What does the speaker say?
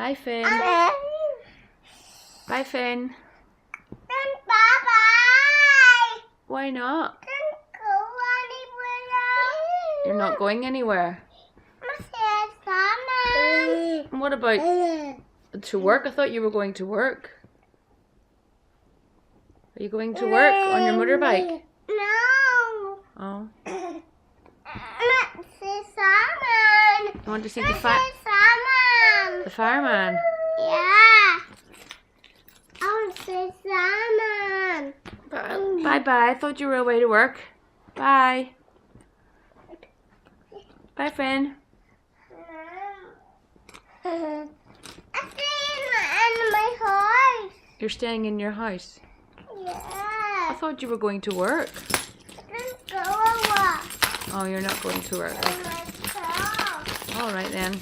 Bye, Finn. Bye, Finn. Bye-bye. Why not? Don't go anywhere. You're not going anywhere. And what about to work? I thought you were going to work. Are you going to work on your motorbike? No. Oh. Let's see Simon. You want to see the Simon. fireman? Yeah. I want to see Simon. Bye bye. I thought you were away to work. Bye. Bye, Finn. I'm staying in my house. You're staying in your house. I Yeah. thought you were going to work. Let's go walk. Oh, you're not going to work. Let's go. All right then.